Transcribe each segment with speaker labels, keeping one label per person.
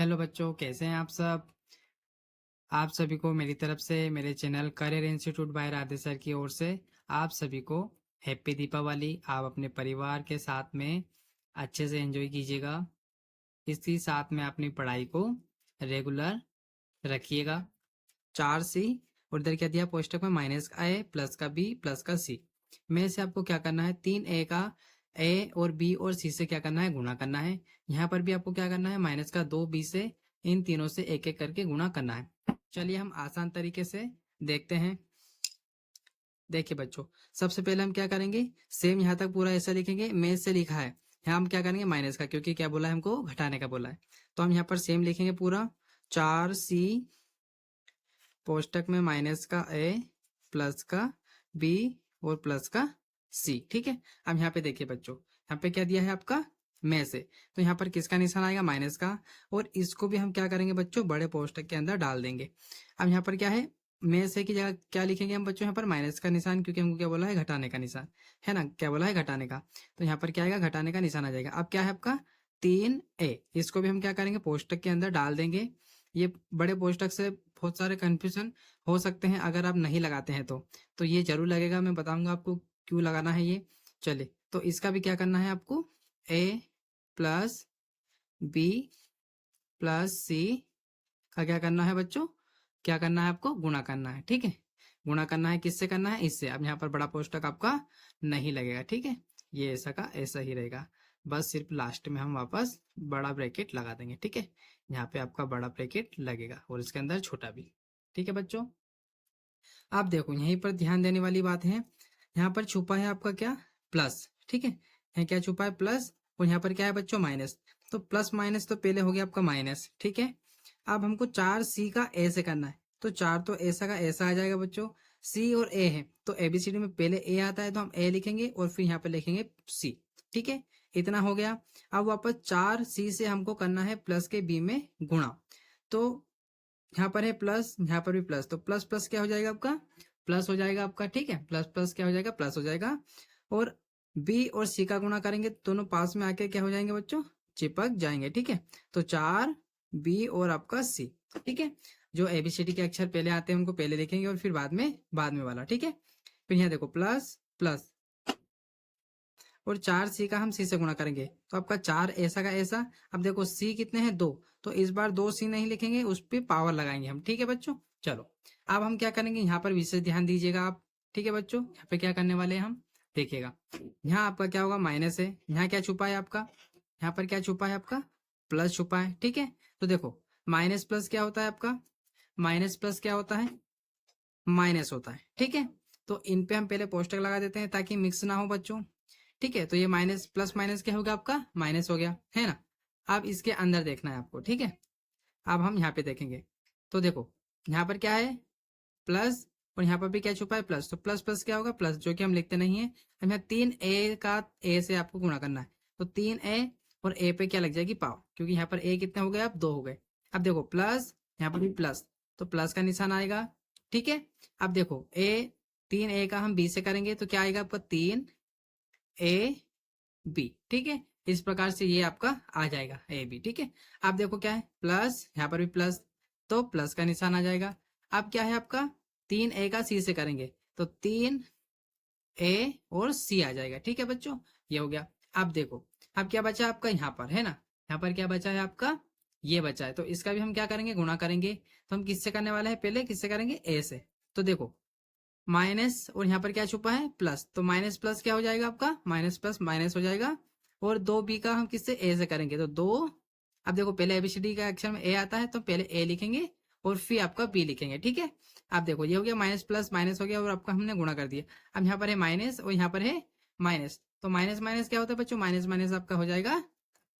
Speaker 1: Hello बच्चों, कैसे हैं आप सब। आप सभी को मेरी तरफ से मेरे channel career institute by Radhe sir की ओर से आप सभी को हैप्पी दीपावली। आप अपने परिवार के साथ में अच्छे से एंजॉय कीजिएगा। इसी साथ में अपनी पढ़ाई को रेगुलर रखिएगा। 4C और इधर क्या दिया कोष्टक में -a प्लस का b प्लस का c में से आपको क्या करना है 3a का a और b और c से क्या करना है गुणा करना है। यहाँ पर भी आपको क्या करना है माइनस का 2b से इन तीनों से एक एक करके गुणा करना है। चलिए हम आसान तरीके से देखते हैं। देखिए बच्चों, सबसे पहले हम क्या करेंगे, सेम यहाँ तक पूरा ऐसा लिखेंगे। में से लिखा है, यहाँ हम क्या करेंगे माइनस का, क्योंकि क्या बोला है हमको घटाने का बोला है। तो हम यहाँ पर सेम लिखेंगे पूरा 4C कोष्टक में माइनस का a प्लस का b और प्लस का c। ठीक है, अब यहाँ पे देखिए बच्चों, यहाँ पे क्या दिया है आपका में से, तो यहाँ पर किसका निशान आएगा माइनस का, और इसको भी हम क्या करेंगे बच्चों बड़े कोष्टक के अंदर डाल देंगे। अब यहाँ पर क्या है में से की जगह क्या लिखेंगे हम बच्चों यहाँ पर माइनस का निशान, क्योंकि हमको क्या बोला है घटाने का निशान है ना, क्या बोला है घटाने का। तो यहाँ पर क्या आएगा घटाने का निशान आ जाएगा। अब क्या है आपका 3a, इसको भी हम क्या करेंगे कोष्टक के अंदर डाल देंगे। ये बड़े कोष्टक से बहुत सारे कंफ्यूजन हो सकते हैं अगर आप नहीं लगाते हैं तो ये जरूर लगेगा, मैं बताऊंगा आपको क्यों लगाना है ये। चलिए, तो इसका भी क्या करना है आपको a plus b plus c का क्या करना है बच्चों, क्या करना है आपको गुणा करना है। ठीक है, गुणा करना है, किससे करना है इससे। अब यहाँ पर बड़ा कोष्टक आपका नहीं लगेगा। ठीक है, ये ऐसा का ऐसा ही रहेगा, बस सिर्फ लास्ट में हम वापस बड़ा ब्रैकेट लगा देंगे। ठीक है, यहाँ पे आपका बड़ा ब्रैकेट लगेगा और इसके अंदर छोटा भी। ठीक है बच्चों, आप देखो यहीं पर ध्यान देने वाली बात है, यहाँ पर छुपा है आपका क्या प्लस। ठीक है, यहाँ क्या छुपा है प्लस, और यहाँ पर क्या है बच्चों माइनस। तो प्लस माइनस तो पहले हो गया आपका माइनस। ठीक है, अब हमको 4C का ए से करना है, तो 4 तो ऐसा का ऐसा आ जाएगा बच्चों। C और ए है तो एबीसीडी में पहले ए आता है तो हम ए लिखेंगे और फिर यहाँ पे लिखेंगे C। ठीक है, इतना हो गया। अब वापस 4C से हमको करना है प्लस के बी में गुणा, तो यहाँ पर है प्लस, यहाँ पर भी प्लस, तो प्लस प्लस क्या हो जाएगा आपका प्लस हो जाएगा आपका। ठीक है, प्लस प्लस क्या हो जाएगा प्लस हो जाएगा, और बी और सी का गुणा करेंगे दोनों पास में आके क्या हो जाएंगे बच्चों चिपक जाएंगे। ठीक है, तो 4B और आपका सी। ठीक है, जो एबीसीडी के अक्षर पहले आते हैं उनको पहले लिखेंगे और फिर बाद में वाला। ठीक है, फिर यहाँ देखो प्लस प्लस और 4C का हम सी से गुणा करेंगे तो आपका 4 ऐसा का ऐसा। अब देखो सी कितने हैं 2, तो इस बार 2C नहीं लिखेंगे, उस पर पावर लगाएंगे हम। ठीक है बच्चों, चलो अब हम क्या करेंगे, यहाँ पर विशेष ध्यान दीजिएगा आप। ठीक है बच्चों, यहाँ पे क्या करने वाले हैं हम देखिएगा, यहाँ आपका क्या होगा माइनस है, यहाँ क्या छुपा है आपका, यहाँ पर क्या छुपा है आपका प्लस छुपा है। ठीक है, तो देखो माइनस प्लस क्या होता है आपका, माइनस प्लस क्या होता है माइनस होता है। ठीक है, तो इन पे हम पहले पोस्टर लगा देते हैं ताकि मिक्स ना हो बच्चों। ठीक है, तो ये माइनस प्लस माइनस क्या हो गया आपका माइनस हो गया है ना। अब इसके अंदर देखना है आपको। ठीक है, अब हम यहाँ पे देखेंगे, तो देखो यहाँ पर क्या है प्लस, और यहाँ पर भी क्या छुपा है प्लस, तो प्लस प्लस क्या होगा प्लस, जो कि हम लिखते नहीं है। अब यहाँ 3A का ए से आपको गुणा करना है, तो 3A और ए पे क्या लग जाएगी पाव, क्योंकि यहाँ पर ए कितने हो गए अब 2 हो गए। अब देखो प्लस, यहाँ पर भी प्लस, तो प्लस का निशान आएगा। ठीक है, अब देखो ए 3A का हम बी से करेंगे तो क्या आएगा आपका 3AB। ठीक है, इस प्रकार से ये आपका आ जाएगा AB। ठीक है, अब देखो क्या है प्लस, यहाँ पर भी प्लस, तो प्लस का निशान आ जाएगा। अब क्या है आपका 3A का C से करेंगे तो 3A और C आ जाएगा। ठीक है बच्चों, ये हो गया। अब देखो अब क्या बचा आपका यहाँ पर है ना, यहाँ पर क्या बचा है आपका ये बचा है, तो इसका भी हम क्या करेंगे गुणा करेंगे। तो हम किससे करने वाले हैं पहले, किससे करेंगे A से। तो देखो माइनस और यहाँ पर क्या छुपा है प्लस, तो माइनस प्लस क्या हो जाएगा आपका माइनस प्लस माइनस हो जाएगा, और 2B का हम किससे ए से करेंगे तो 2। अब देखो पहले एबीसीडी का अक्षर में ए आता है तो पहले ए लिखेंगे और फिर आपका बी लिखेंगे। ठीक है, अब देखो ये हो गया माइनस प्लस माइनस हो गया और आपका हमने गुणा कर दिया। अब यहाँ पर है माइनस और यहाँ पर है माइनस, तो माइनस माइनस क्या होता है बच्चों माइनस माइनस आपका हो जाएगा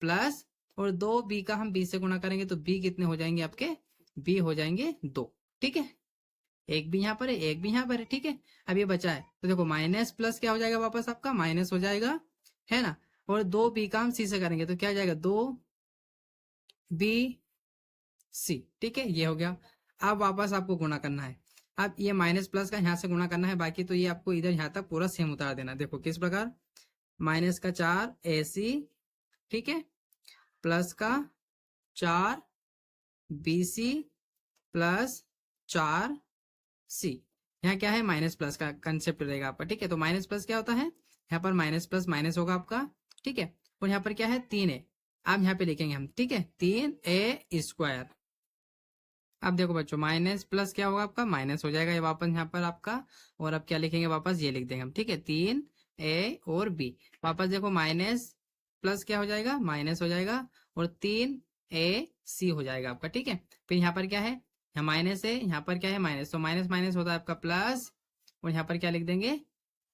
Speaker 1: प्लस, और 2B का हम बी से गुणा करेंगे तो बी कितने हो जाएंगे आपके बी हो जाएंगे 2। ठीक है, एक भी यहाँ पर है एक भी यहाँ पर है। ठीक है, अब ये बचा है तो देखो माइनस प्लस क्या हो जाएगा वापस आपका माइनस हो जाएगा है ना, और 2B का हम सी से करेंगे तो क्या हो जाएगा 2BC। ठीक है, ये हो गया। अब वापस आपको गुणा करना है, अब ये माइनस प्लस का यहाँ से गुणा करना है, बाकी तो ये आपको इधर यहाँ तक पूरा सेम उतार देना। देखो किस प्रकार माइनस का 4AC, ठीक है, प्लस का 4 BC प्लस 4C। यहाँ क्या है, माइनस प्लस का कंसेप्ट रहेगा आपका, ठीक है। तो माइनस प्लस क्या होता है, यहाँ पर माइनस प्लस माइनस होगा आपका, ठीक है। और यहाँ पर क्या है, 3A, अब यहाँ पे लिखेंगे हम, ठीक है, 3A²। अब देखो बच्चों, माइनस प्लस क्या होगा आपका, माइनस हो जाएगा ये वापस यहाँ पर आपका। और अब क्या लिखेंगे वापस, ये लिख देंगे हम, ठीक है, 3A और B। वापस देखो, माइनस प्लस क्या हो जाएगा, माइनस हो जाएगा, और 3AC हो जाएगा आपका, ठीक है। फिर यहाँ पर क्या है, यहाँ माइनस है, यहाँ पर क्या है, माइनस, तो माइनस माइनस होता है आपका प्लस। और यहाँ पर क्या लिख देंगे,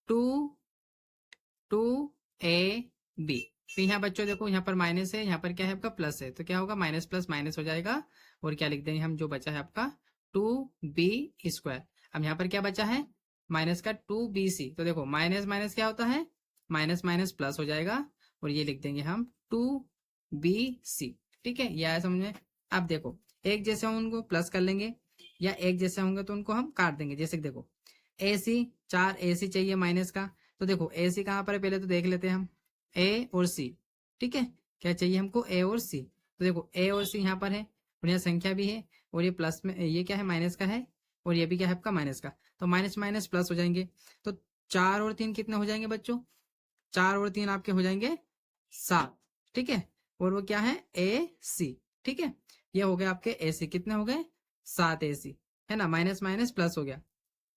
Speaker 1: 2A B। फिर यहाँ बच्चों देखो, यहाँ पर माइनस है, यहाँ पर क्या है आपका, प्लस है, तो क्या होगा, माइनस प्लस माइनस हो जाएगा। और क्या लिख देंगे हम, जो बचा है आपका 2B²। अब यहाँ पर क्या बचा है, माइनस का 2BC। तो देखो, माइनस माइनस क्या होता है, माइनस माइनस प्लस हो जाएगा। और ये लिख देंगे हम 2BC, ठीक है, ये आया समझ में। अब देखो, एक जैसे हों उनको प्लस कर लेंगे, या एक जैसे होंगे तो उनको हम काट देंगे। जैसे कि देखो, AC, 4AC चाहिए माइनस का, तो देखो AC कहाँ पर है, पहले तो देख लेते हैं हम, A और C, ठीक है। क्या चाहिए हमको, A और C। तो देखो A और C यहाँ पर है, और यहाँ संख्या भी है, और ये प्लस में, ये क्या है, माइनस का है, और ये भी क्या है आपका, माइनस का। तो माइनस माइनस प्लस हो जाएंगे। तो 4 और 3 कितने हो जाएंगे बच्चों, 4 और 3 आपके हो जाएंगे 7, ठीक है। और वो क्या है, AC, ठीक है। ये हो गए आपके AC, कितने हो गए, 7AC, है ना। माइनस माइनस प्लस हो गया,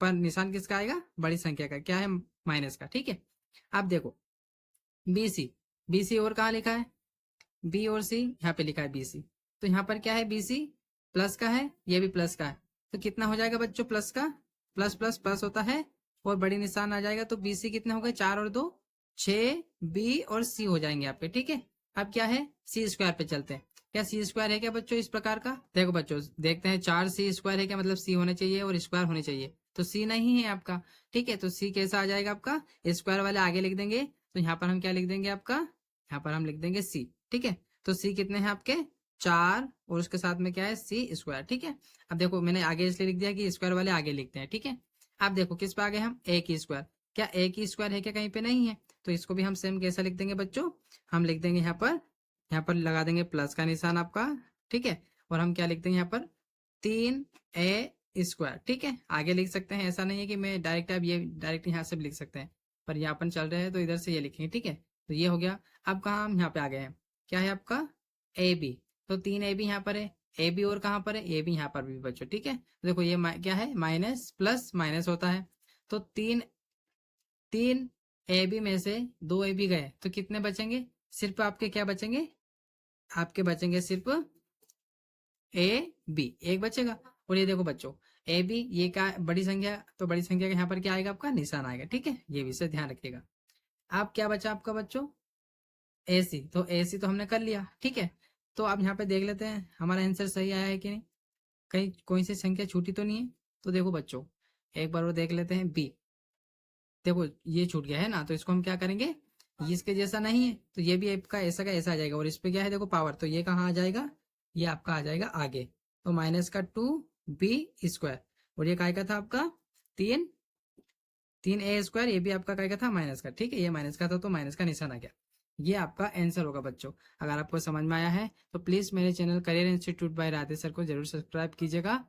Speaker 1: पर निशान किसका आएगा, बड़ी संख्या का, क्या है, माइनस का, ठीक है। अब देखो, BC, BC और कहाँ लिखा है, B और C, यहाँ पे लिखा है BC। तो यहाँ पर क्या है, BC प्लस का है, ये भी प्लस का है, तो कितना हो जाएगा बच्चों, प्लस का, प्लस प्लस प्लस होता है, और बड़ी निशान आ जाएगा। तो BC कितने हो गए, 4 और 2 6, B और C हो जाएंगे आपके, ठीक है। अब क्या है, C² पे चलते हैं। क्या C² है क्या बच्चों इस प्रकार का, देखो बच्चों देखते हैं, 4C² है क्या, मतलब C होने चाहिए और स्क्वायर होने चाहिए, तो C नहीं है आपका, ठीक है। तो C कैसा आ जाएगा आपका, स्क्वायर वाले आगे लिख देंगे। तो यहाँ पर हम क्या लिख देंगे आपका, यहाँ पर हम लिख देंगे C, ठीक है। तो C कितने हैं आपके, 4, और उसके साथ में क्या है, C², ठीक है। अब देखो, मैंने आगे इसलिए लिख दिया कि स्क्वायर वाले आगे लिखते हैं, ठीक है। अब देखो किस पे आ गए हम, A²। क्या A² है क्या, कहीं पे नहीं है, तो इसको भी हम सेम कैसा लिख देंगे बच्चों, हम लिख देंगे यहाँ पर लगा देंगे प्लस का निशान आपका, ठीक है। और हम क्या लिख देंगे यहाँ पर, 3A², ठीक है। आगे लिख सकते हैं, ऐसा नहीं है कि मैं डायरेक्ट, आप ये डायरेक्ट यहाँ से भी लिख सकते हैं, पर यहाँ अपन चल रहे हैं तो इधर से ये लिखेंगे, ठीक है। तो ये हो गया। अब कहाँ हम यहाँ पे आ गए हैं, क्या है आपका, AB। तो 3AB यहाँ पर है, AB और कहाँ पर है, AB यहाँ पर भी बच्चों, ठीक है। तो देखो ये क्या है, माइनस प्लस माइनस होता है। तो 3 AB में से 2AB गए, तो कितने बचेंगे, सिर्फ आपके क्या बचेंगे, आपके बचेंगे सिर्फ AB, एक बचेगा। और ये देखो बच्चों, AB ये क्या है? बड़ी संख्या, तो बड़ी संख्या का यहाँ पर क्या आएगा, आपका निशान आएगा, ठीक है। ये विषय ध्यान रखिएगा। अब क्या बचा आपका बच्चों, AC। तो AC तो हमने कर लिया, ठीक है। तो अब यहाँ पे देख लेते हैं हमारा आंसर सही आया है कि नहीं, कहीं कोई सी संख्या छूटी तो नहीं है। तो देखो बच्चों, एक बार वो देख लेते हैं, B। देखो ये छूट गया है ना, तो इसको हम क्या करेंगे, ये इसके जैसा नहीं है, तो ये भी आपका ऐसा का ऐसा आ जाएगा। और इस पे क्या है, देखो पावर, तो ये कहाँ आ जाएगा, ये आपका आ जाएगा आगे। तो माइनस का 2B²। और ये काय का था आपका, 3A²। ये भी आपका काय का था, माइनस का, ठीक है। ये माइनस का था, तो माइनस का निशान आ गया। ये आपका आंसर होगा बच्चों। अगर आपको समझ में आया है तो प्लीज मेरे channel career institute by Radhe sir को जरूर सब्सक्राइब कीजिएगा।